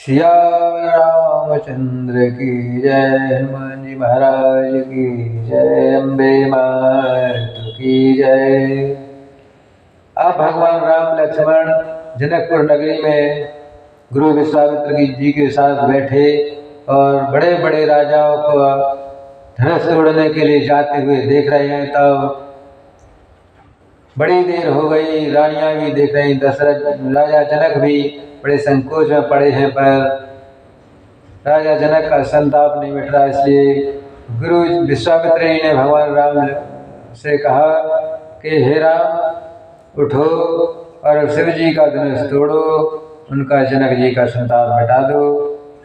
सिया रामचंद्र की जय, हनुमान जी महाराज की जय, अम्बे मात की जय। अब भगवान राम लक्ष्मण जनकपुर नगरी में गुरु विश्वामित्र जी के साथ बैठे और बड़े बड़े राजाओं को धनुष तोड़ने के लिए जाते हुए देख रहे हैं। तब बड़ी देर हो गई, रानियां भी देख रही, दशरथ राजा जनक भी बड़े संकोच में पड़े हैं, पर राजा जनक का संताप नहीं मिट रहा। इसलिए गुरु विश्वामित्र जी ने भगवान राम से कहा कि हे राम उठो और शिव जी का धनुष तोड़ो, उनका जनक जी का संताप मिटा दो।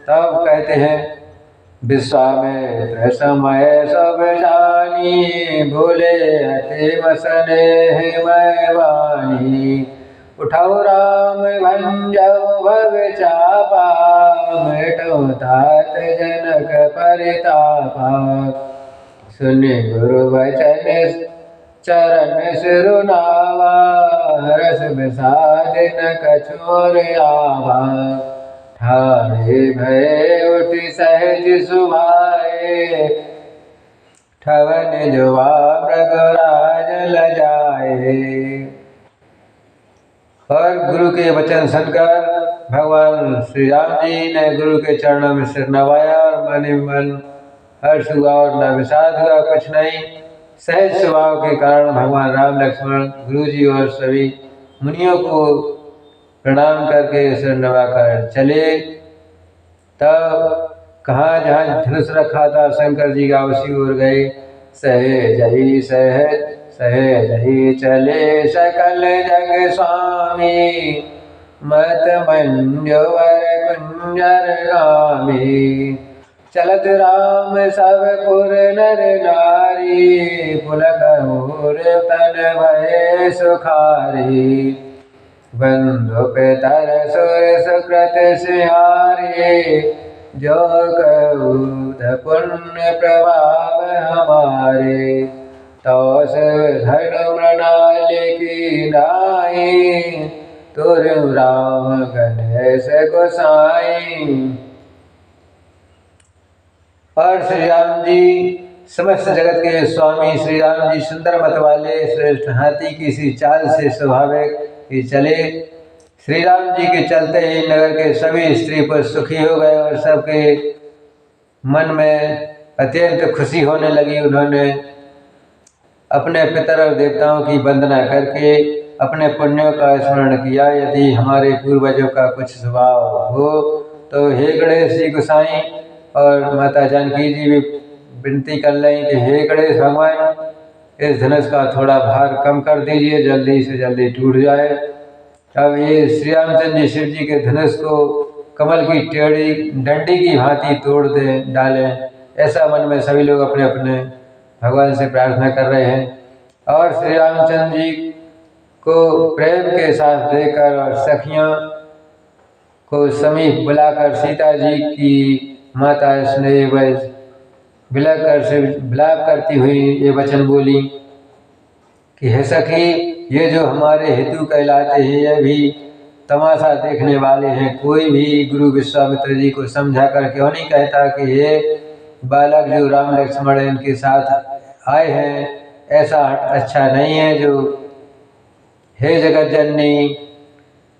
तब कहते हैं विश्वामित्र समय सब जानी, भूले हते मसने मैं वाणी। उठाओ राम भंजो भव चापा, मिटो तात जनक परितापा। सुनि गुरु वचन चरण सिरुनावा, रस विषाद न कछुर आवा। ठारे भय उठ सहज सुभाए, ठवन जुवा मृगराज लजाए। और गुरु के वचन सुनकर भगवान श्री राम जी ने गुरु के चरणों में सिर नवाया और मन ही मन हर्ष हुआ और न विषाद हुआ, कुछ नहीं। सहज स्वभाव के कारण भगवान राम लक्ष्मण गुरु जी और सभी मुनियों को प्रणाम करके सिर नवाकर चले। तब कहाँ जहाँ धनुष रखा था शंकर जी का, उसी ओर गए। सहज ही चले सकल जग स्वामी, मत मंजोवर कुंजर गामी। चलत राम सब पुर नर नारी, पुलक मोर तन भय सुखारी। बंधु पितर सुर सुकृत सिहारे, जो कबूध पुण्य प्रभाव हमारे। तो धनु मृणाल की नाई, तुर राम गणेश गोसाई। और श्री राम जी समस्त जगत के स्वामी, श्री राम जी सुंदर मत वाले श्रेष्ठ हाथी की सी चाल से स्वाभाविक ही चले। श्री राम जी के चलते ही नगर के सभी स्त्री पुरुष सुखी हो गए और सबके मन में अत्यंत खुशी होने लगी। उन्होंने अपने पितर और देवताओं की वंदना करके अपने पुण्यों का स्मरण किया। यदि हमारे पूर्वजों का कुछ स्वभाव हो तो हे गणेश जी गोसाई और माता जानकी जी भी विनती कर लें कि हे गणेश भगवान, इस धनुष का थोड़ा भार कम कर दीजिए, जल्दी से जल्दी टूट जाए। अब ये श्री रामचंद्र जी शिव जी के धनुष को कमल की टेढ़ी डंडी की भांति तोड़ दे डालें, ऐसा मन में सभी लोग अपने अपने भगवान से प्रार्थना कर रहे हैं। और श्री रामचंद्र जी को प्रेम के साथ देकर और सखियों को समीप बुलाकर सीता जी की माता स्नेह विलाप करती हुई ये वचन बोली कि हे सखी, ये जो हमारे हितु कहलाते हैं ये भी तमाशा देखने वाले हैं। कोई भी गुरु विश्वामित्र जी को समझा कर क्यों नहीं कहता कि ये बालक जो राम लक्ष्मण इनके साथ आए हैं ऐसा अच्छा नहीं है। जो हे जगत जननी,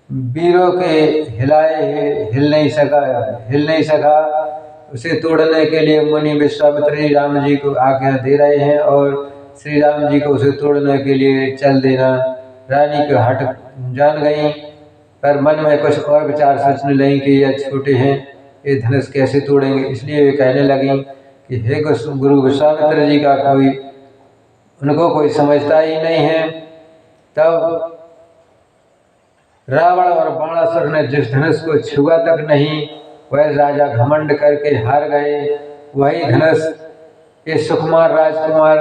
वीरों के हिल नहीं सका, उसे तोड़ने के लिए मुनि विश्वामित्र जी राम जी को आज्ञा दे रहे हैं और श्री राम जी को उसे तोड़ने के लिए चल देना। रानी के हट जान गई, पर मन में कुछ और विचार सोचने लगी कि ये छोटे हैं, ये धनुष कैसे तोड़ेंगे। इसलिए वे कहने लगी कि हे गुरु विश्वामित्र जी का उनको कोई समझता ही नहीं है। तब रावण और बाणासुर ने जिस धनुष को छुआ तक नहीं, वह राजा घमंड करके हार गए। वही धनुष इस सुकुमार राजकुमार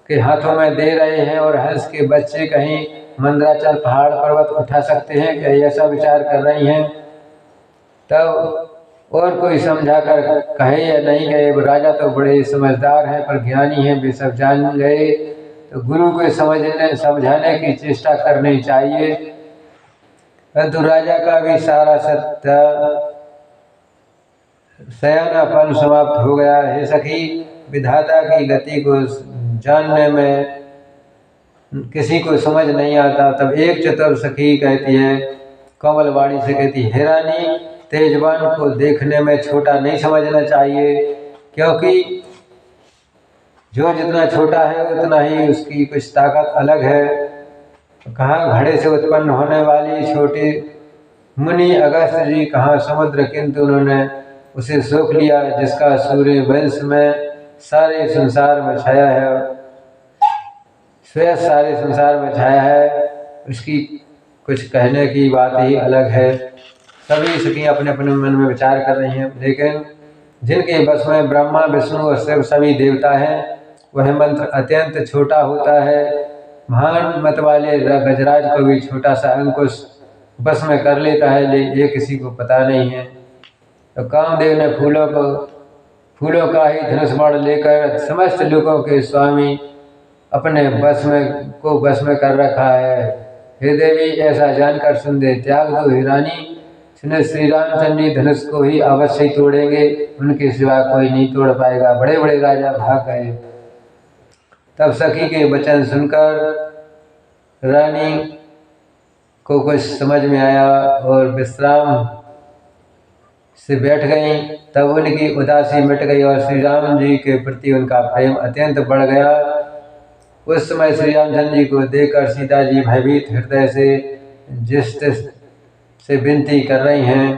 के हाथों में दे रहे हैं और हंस के बच्चे कहीं मंदराचल पहाड़ पर्वत उठा सकते हैं कि ऐसा विचार कर रही हैं। तब और कोई समझा कर कहे या नहीं गए, राजा तो बड़े समझदार हैं पर ज्ञानी हैं, वे सब जान गए। तो गुरु को समझाने की चेष्टा करनी चाहिए। परंतु राजा का भी सारा सत्य शयनापन समाप्त हो गया। हे सखी, विधाता की गति को जानने में किसी को समझ नहीं आता। तब एक चतुर सखी कहती है, कोमल वाणी से कहती, हे रानी, तेजवान को देखने में छोटा नहीं समझना चाहिए, क्योंकि जो जितना छोटा है उतना ही उसकी कुछ ताकत अलग है। कहाँ घड़े से उत्पन्न होने वाली छोटी मुनि अगस्त जी, कहाँ समुद्र, किंतु उन्होंने उसे सोख लिया जिसका सूर्य वंश में सारे संसार में छाया है, स्वयं सारे संसार में छाया है। उसकी कुछ कहने की बात ही अलग है। सभी सखी अपने अपने मन में विचार कर रही हैं, लेकिन जिनके बस में ब्रह्मा विष्णु और शिव सभी देवता हैं, वह मंत्र अत्यंत छोटा होता है। महान मत वाले गजराज को भी छोटा सा अंकुश बस में कर लेता है, लेकिन ये किसी को पता नहीं है। तो कामदेव ने फूलों का ही धनुष बाण लेकर समस्त लोगों के स्वामी अपने बस में कर रखा है। हे देवी, ऐसा जानकर सुन दे, त्याग दो हे रानी। श्री रामचंद्र जी धनुष को ही अवश्य तोड़ेंगे, उनके सिवा कोई नहीं तोड़ पाएगा। बड़े बड़े राजा भाग गए। तब सखी के वचन सुनकर रानी को कुछ समझ में आया और विश्राम से बैठ गई। तब उनकी उदासी मिट गई और श्री राम जी के प्रति उनका प्रेम अत्यंत बढ़ गया। उस समय श्री रामचंद्र जी को देखकर सीता जी भयभीत हृदय से विनती कर रही हैं,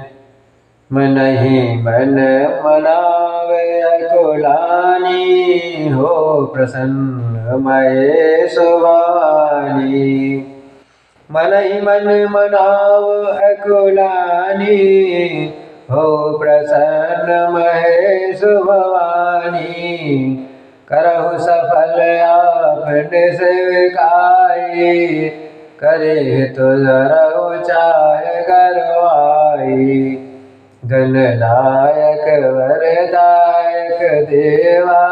मन ही मन मनावे अकुलानी, हो प्रसन्न मये सुवानी। मन ही मन मनाव अकुलानी, हो प्रसन्न महे सुभवानी। करहु सफल आपने सेविकाई, करे तो जरहु चाहे गरवाई। गणनायक वरदायक देवा,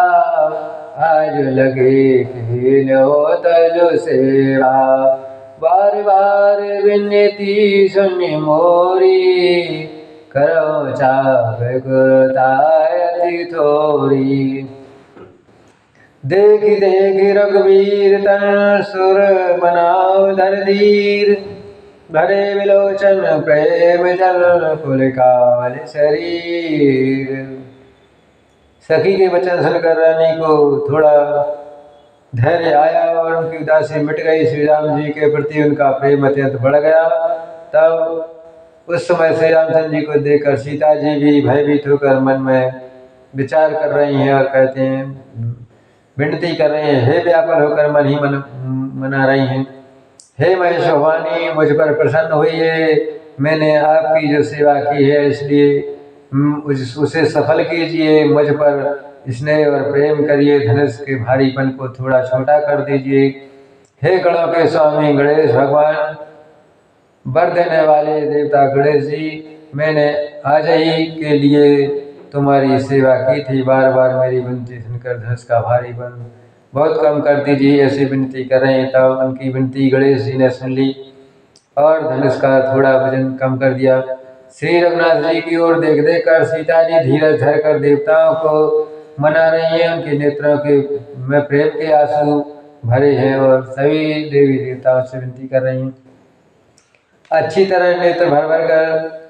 आज लगे कीन्हो तजु सेवा। बार बार विनती सुनि मोरी, करो चाप गुरुताय अति थोरी। देखी देखी रघुवीर तन सुर मनाव धर धीर, भरे विलोचन प्रेम जल पुलकावल शरीर। सखी के वचन सुनकर रानी को थोड़ा धैर्य आया और उनकी उदासी मिट गई। श्री राम जी के प्रति उनका प्रेम अत्यंत बढ़ गया। तब उस समय श्री रामचंद्र जी को देखकर सीता जी भी भयभीत होकर मन में विचार कर रही हैं और कहते हैं, विनती कर रहे हैं, हे व्याकुल होकर मन ही मन मना रही हैं, हे महेश भवानी, मुझ पर प्रसन्न होइए। मैंने आपकी जो सेवा की है, इसलिए उसे सफल कीजिए। मुझ पर स्नेह और प्रेम करिए, धनुष के भारीपन को थोड़ा छोटा कर दीजिए। हे गणों के स्वामी गणेश भगवान, वर देने वाले देवता गणेश जी, मैंने आज ही के लिए तुम्हारी सेवा की थी। बार बार मेरी विनती सुनकर धनुष का भारीपन बहुत कम कर दीजिए, ऐसी विनती कर रहे हैं। तब उनकी विनती गणेश जी ने सुन ली और धनुष का थोड़ा वजन कम कर दिया। श्री रघुनाथ जी की ओर देख देख कर सीता जी धीरज धर कर देवताओं को मना रही हैं। उनके नेत्रों के में प्रेम के आंसू भरे हैं और सभी देवी देवताओं से विनती कर रही हैं। अच्छी तरह नेत्र भर भर कर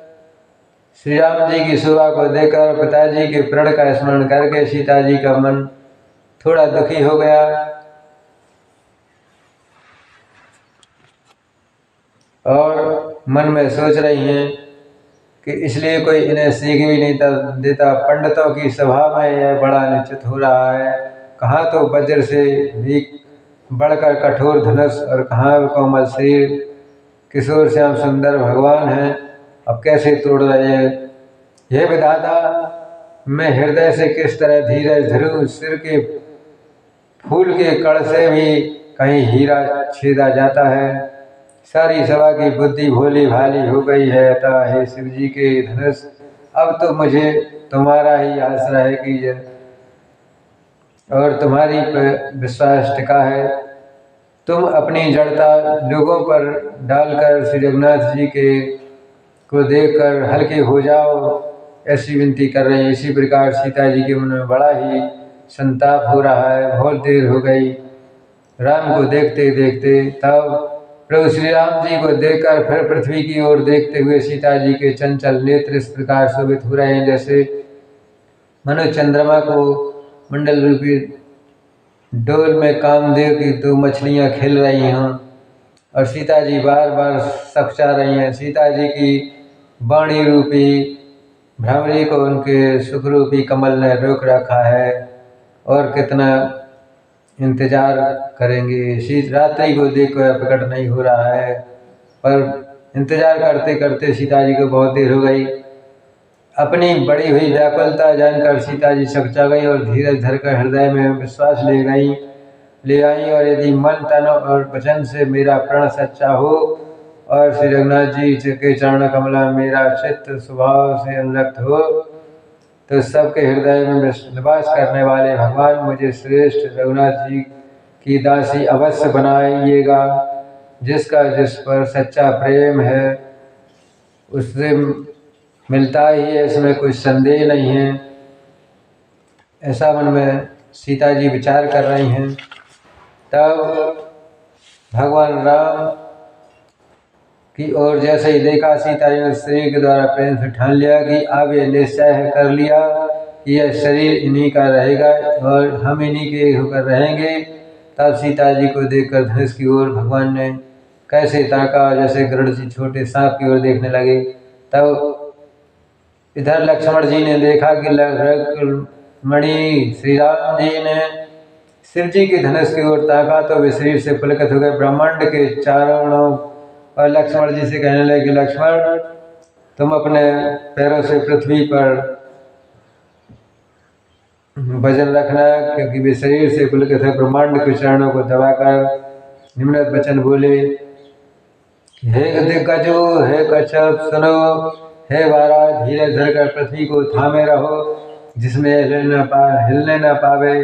श्री राम जी की शोभा को देखकर पिताजी के प्रण का स्मरण करके सीता जी का मन थोड़ा दुखी हो गया और मन में सोच रही हैं कि इसलिए कोई इन्हें सीख भी नहीं देता। पंडितों की सभा में यह बड़ा निश्चित हो रहा है। कहाँ तो वज्र से भी बढ़कर कठोर धनुष और कहाँ कोमल शरीर किशोर श्याम सुंदर भगवान हैं, अब कैसे तोड़ रहे हैं। यह विधाता, मैं हृदय से किस तरह धीरज धरूं। सिर के फूल के कण से भी कहीं हीरा छेदा जाता है। सारी सभा की बुद्धि भोली भाली हो गई है। अतः हे शिव जी के धनुष, अब तो मुझे तुम्हारा ही आसरा है कि और तुम्हारी पर विश्वास टिका है। तुम अपनी जड़ता लोगों पर डालकर श्री रघुनाथ जी को देखकर हल्के हो जाओ ऐसी विनती कर रहे हैं। इसी प्रकार सीता जी के मन में बड़ा ही संताप हो रहा है। बहुत देर हो गई राम को देखते देखते। तब प्रभु श्री राम जी को देखकर फिर पृथ्वी की ओर देखते हुए सीता जी के चंचल नेत्र इस प्रकार शोभित हो रहे हैं जैसे मनो चंद्रमा को मंडल रूपी डोल में कामदेव की दो मछलियां खेल रही हों और सीता जी बार बार सकचा रही हैं। सीता जी की वाणी रूपी भ्रामरी को उनके सुख रूपी कमल ने रोक रखा है और कितना इंतजार करेंगे। शीत रात्रि को देखकर प्रकट नहीं हो रहा है, पर इंतजार करते करते सीता जी को बहुत देर हो गई। अपनी बड़ी हुई व्याकुलता जानकर सीता जी सकचा गई और धीरज धरकर हृदय में विश्वास ले आई और यदि मन तन और वचन से मेरा प्रण सच्चा हो और श्री रघुनाथ जी के चरण कमला मेरा चित्त स्वभाव से अनुरक्त हो तो सबके हृदय में निवास करने वाले भगवान मुझे श्रेष्ठ रघुनाथ जी की दासी अवश्य बनाइएगा। जिसका जिस पर सच्चा प्रेम है उससे मिलता ही है, इसमें कोई संदेह नहीं है। ऐसा मन में सीता जी विचार कर रही हैं। तब भगवान राम की ओर जैसे ही देखा सीता जी ने शरीर के द्वारा प्रेम से ठान लिया कि अब ये निश्चय कर लिया कि यह शरीर इन्हीं का रहेगा और हम इन्हीं के होकर रहेंगे। तब सीता जी को देखकर धनुष की ओर भगवान ने कैसे ताका जैसे गरुड़ जी छोटे सांप की ओर देखने लगे। तब इधर लक्ष्मण जी ने देखा कि मणि श्री राम जी ने शिव जी के धनुष की ओर ताका तो वे शरीर से पुलकित हो गए ब्रह्मांड के चारों और लक्ष्मण जी से कहने लगे कि लक्ष्मण तुम अपने पैरों से पृथ्वी पर वजन रखना क्योंकि वे शरीर से पुलकित है। ब्रह्मांड के चरणों को दबाकर निम्नलिखित वचन बोले, हे दिग्गजो, हे कच्छप सुनो, हे वारा धीरे धरकर पृथ्वी को थामे रहो जिसमें हिलने न पावे।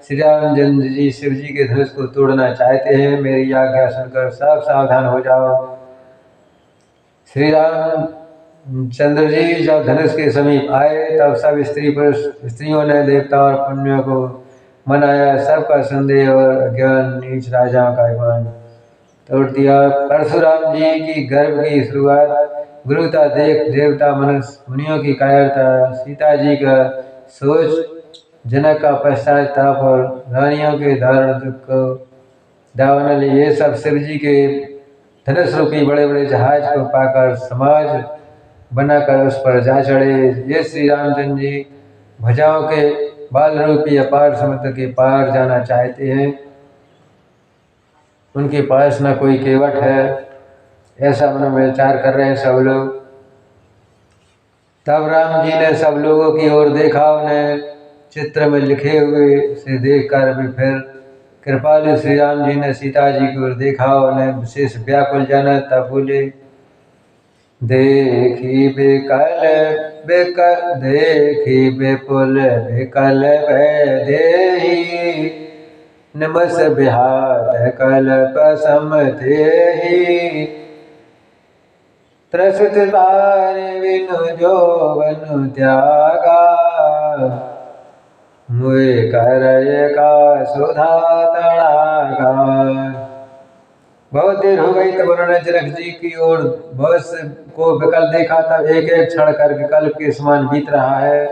श्री रामचंद्र जी शिव जी के धनुष को तोड़ना चाहते हैं, मेरी आज्ञा सुनकर सब सावधान हो जाओ। श्री रामचंद्र जी जब धनुष के समीप आए तब सब स्त्रियों ने देवता और पुण्यों को मनाया। सबका संदेह और अज्ञान नीच राजाओं का अभिमान तोड़ दिया। परशुराम जी की गर्भ की शुरुआत गुरुता देख देवता मुनियों की कायरता, सीता जी का सोच, जनक का पश्चाताप और रानियों के धारण दुख को दावनल, ये सब शिव जी के धनुष रूपी बड़े बड़े जहाज को पाकर समाज बनाकर उस पर जा चढ़े। ये श्री रामचंद्र जी भुजाओं के बाल रूपी अपार समुद्र के पार जाना चाहते हैं, उनके पास न कोई केवट है, ऐसा मन में विचार कर रहे हैं सब लोग। तब राम जी ने सब लोगों की ओर देखा, उन्हें चित्र में लिखे हुए से देखकर भी फिर कृपालु श्री राम जी ने सीता जी की ओर देखा, उन्हें विशेष व्याकुल जाना। तब बोले, देखी बेपुल बेकल देही नमस बिहार कल्प समतेहि त्रसित बार विनु जोवन त्यागा मुए करय का सुधा तड़ागा। बहुत देर हो गई तब उन्होंने जनक जी की ओर बहुत को विकल देखा। तब एक एक क्षण कर विकल्प के समान बीत रहा है।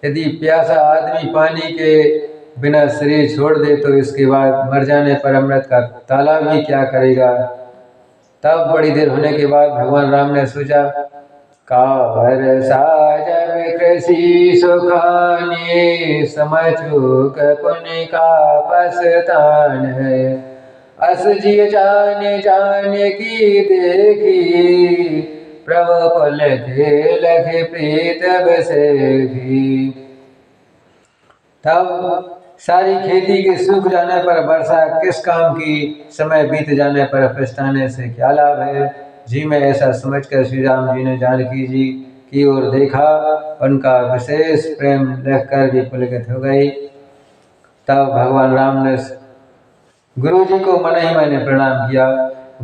यदि प्यासा आदमी पानी के बिना शरीर छोड़ दे तो इसके बाद मर जाने पर अमृत का तालाब भी क्या करेगा। तब बड़ी देर होने के बाद भगवान राम ने सोचा, कावर साजब कृषि सुखानी समझूक पुण्य का पसतान है। अस जी जाने जाने की देखी प्रभु पुल थे लखे प्रीत बसेगी। तब सारी खेती के सूख जाने पर वर्षा किस काम की, समय बीत जाने पर पछताने से क्या लाभ है। जी में ऐसा समझकर श्री राम जी ने जानकी जी की ओर देखा, उनका विशेष प्रेम देखकर भी पुलकित हो गई। तब भगवान राम ने गुरु जी को मन ही मन प्रणाम किया।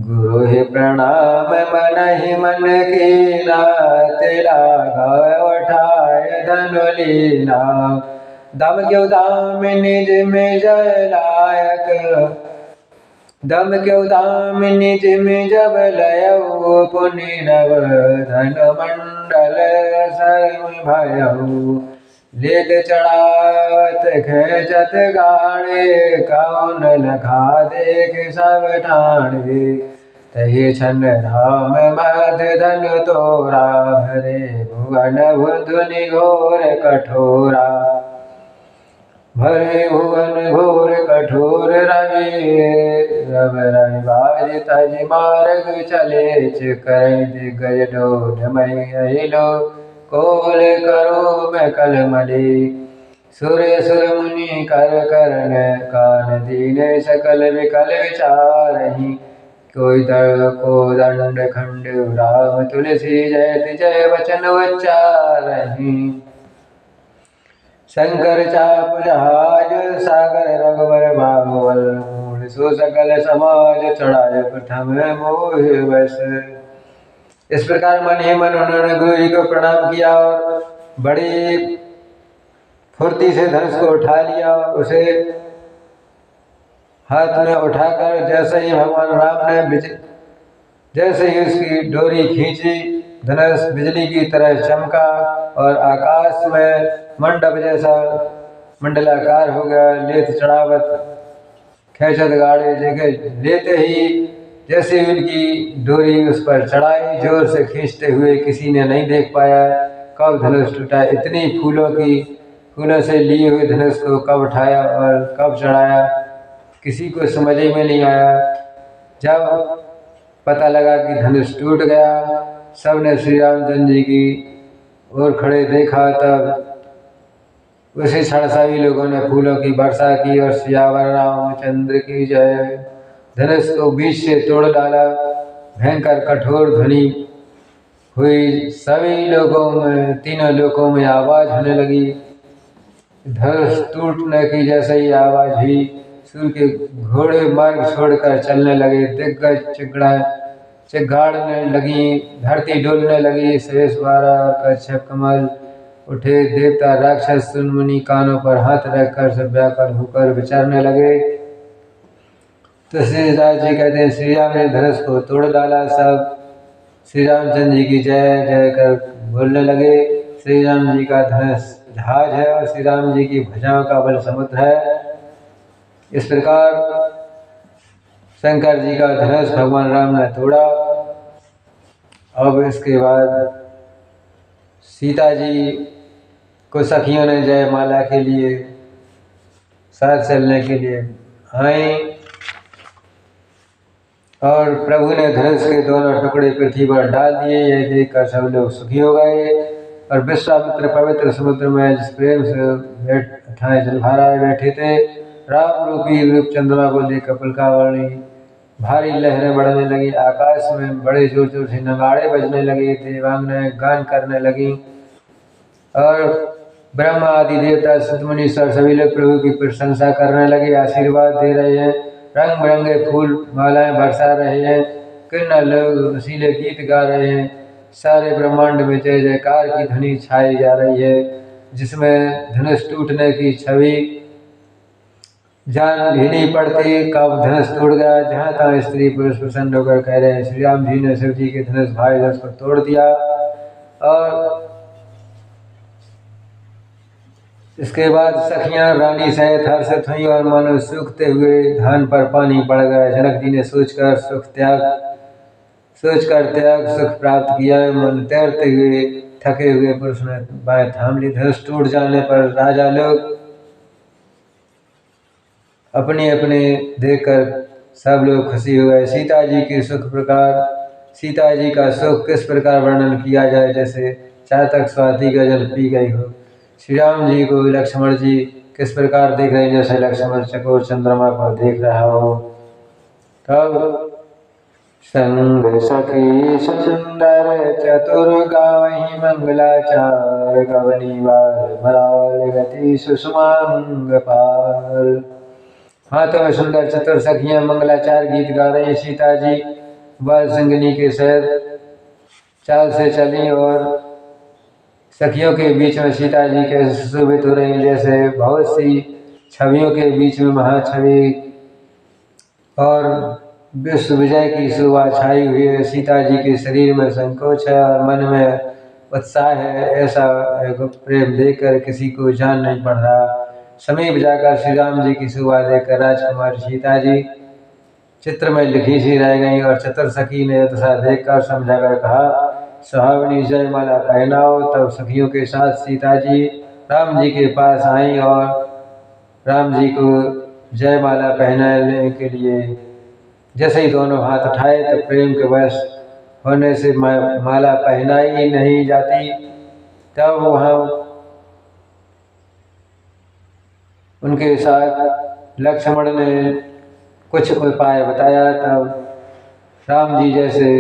गुरु ही प्रणाम मन ही मन की नात लागा उठा धनु लीना। दम क्यों दाम निज में जय लायक, दम क्यों दाम निज में जब लयऊ। पुनि नव धन मंडल शर्म भयऊ। लेत चढ़ावत खेचत गाड़े, कौन लखा देख सब ठाणे। तहि छन राम मद धन तोरा, भरे भुवन धुनि घोर कठोरा। भरे भुवन घोर कठोर रवि, रव रविवाज तज मार्ग चले। कर दिग्गज डोल मई अहिलो, कोल करो मैं कल मले। सुर सुर मुनि कर करन, कान दीने सकल विकल विचारहि। कोई को दंड खंड राम तुलसी, जयति जय वचन उच्चारहि। शंकर चाप जहाज सागर, रघुवर बाहुबल मूल। सो सकल समाज चढ़ाए प्रथम मोह वश। इस प्रकार मन ही मन उन्होंने गुरु जी को प्रणाम किया और बड़ी फुर्ती से धनुष को उठा लिया। उसे हाथ में उठाकर जैसे ही भगवान राम ने जैसे ही उसकी डोरी खींची, धनुष बिजली की तरह चमका और आकाश में मंडप जैसा मंडलाकार हो गया। लेत चढ़ावत खेचत गाड़े, जगह लेते ही जैसे उनकी डोरी उस पर चढ़ाई, जोर से खींचते हुए किसी ने नहीं देख पाया कब धनुष टूटा। इतनी फूलों से लिए हुए धनुष को कब उठाया और कब चढ़ाया, किसी को समझ में नहीं आया। जब पता लगा कि धनुष टूट गया, सबने श्री रामचंद्र जी की ओर खड़े देखा, तब उसी क्षण सभी लोगों ने फूलों की वर्षा की और सियावर रामचंद्र की जय। धनुष को बीच से तोड़ डाला, भयंकर कठोर ध्वनि हुई। सभी लोगों में, तीनों लोगों में आवाज होने लगी। धनुष टूटने की जैसे ही आवाज हुई, सूर्य के घोड़े मार्ग छोड़कर चलने लगे। दिग्गज चिघाड़ने लगी, धरती डोलने लगी। शेष वारा और कच्छप कमल उठे। देवता राक्षस मुनि कानों पर हाथ रखकर सब व्याकुल होकर विचारने लगे। तो श्री राम जी कहते हैं, श्री राम ने धनुष को तोड़ डाला। सब श्री रामचंद्र जी की जय जय कर बोलने लगे। श्री राम जी का धनुष जहाज है और श्री राम जी की भुजाओं का बल समुद्र है। इस प्रकार शंकर जी का धनुष भगवान राम ने तोड़ा। अब इसके बाद सीता जी को सखियों ने जयमाला के लिए साथ चलने के लिए आई और प्रभु ने धनुष के दोनों टुकड़े पृथ्वी पर डाल दिए। यह देखकर सब लोग सुखी हो गए और विश्वामित्र पवित्र समुद्र में जिस प्रेम से ठाए जलधाराए बैठे थे, राम रूपी रूप चंद्रमा को देख पुलकावली भारी लहरें बढ़ने लगी। आकाश में बड़े जोर जोर से नगाड़े बजने लगे। देवांगनाएं गान करने लगी और ब्रह्मा आदि देवता सतमुनि सभी लोग प्रभु की प्रशंसा करने लगे, आशीर्वाद दे रहे हैं, रंग बिरंगे फूल मालाएं बरसा रहे हैं, किन्नर लोग रसीले गीत गा रहे हैं। सारे ब्रह्मांड में जय जयकार की ध्वनि छाई जा रही है, जिसमें धनुष टूटने की छवि जान भी नहीं पड़ती कब धनुष टूट गया। जहाँ तहाँ स्त्री पुरुष प्रसन्न होकर कह रहे हैं, श्री राम जी ने शिव जी के धनुष भाई धनुष को तोड़ दिया। और इसके बाद सखियां रानी सहित हर्षित हुई और मानो सूखते हुए धान पर पानी पड़ गया। जनक जी ने सोचकर त्याग सुख प्राप्त किया। मन तैरते हुए थके हुए पुरुष ने बाएं थाम ली। धनुष टूट जाने पर राजा लोग अपने अपने देखकर सब लोग खुशी हो गए। सीता जी का सुख किस प्रकार वर्णन किया जाए, जैसे चातक स्वाति का जल पी गई हो। श्री राम जी को लक्ष्मण जी किस प्रकार देख रहे हैं, जैसे लक्ष्मण चकोर चंद्रमा को देख रहा हो। तब संग सखी सुंदर चतुर गावहि मंगलाचार, गवनी बाल भराल गति सुषमांग पाल। हाथों में सुंदर चतुर सखियां मंगलाचार गीत गा रही। सीता जी बाल संगनी के सहित चाल से चली और सखियों के बीच में सीता जी कैसे सुशोभित हो रही, जैसे बहुत सी छवियों के बीच में महाछवि और विश्व विजय की शोभा छाई हुई है। सीता जी के शरीर में संकोच है और मन में उत्साह है। ऐसा प्रेम देखकर किसी को जान नहीं पड़ रहा। समीप जाकर श्री राम जी की शोभा देखकर राजकुमार सीता जी चित्र में लिखी सी रह गई और चतुर सखी ने दशा देखकर समझाकर कहा, सुहावनी जयमाला पहनाओ। तब सखियों के साथ सीता जी राम जी के पास आई और राम जी को जयमाला पहनाने के लिए जैसे ही दोनों हाथ उठाए तो प्रेम के वश होने से माला पहनाई नहीं जाती। तब वहाँ उनके साथ लक्ष्मण ने कुछ उपाय बताया। तब राम जी जैसे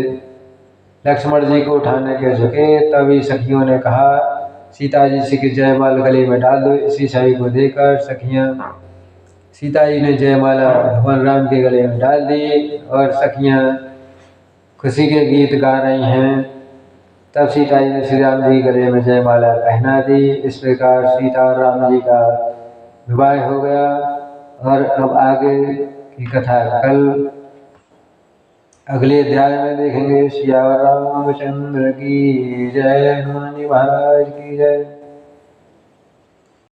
लक्ष्मण जी को उठाने के झुके, तभी सखियों ने कहा, सीता जी से कि जयमाला गले में डाल दो। इसी छवि को देखकर सखियाँ सीता जी ने जयमाला भगवान राम के गले में डाल दी और सखियाँ खुशी के गीत गा रही हैं। तब सीता जी ने श्री राम जी के गले में जयमाला पहना दी। इस प्रकार सीता और राम जी का विवाह हो गया। और अब आगे की कथा कल अगले अध्याय में देखेंगे। सिया रामचंद्र की जय, हनुमान महाराज की जय।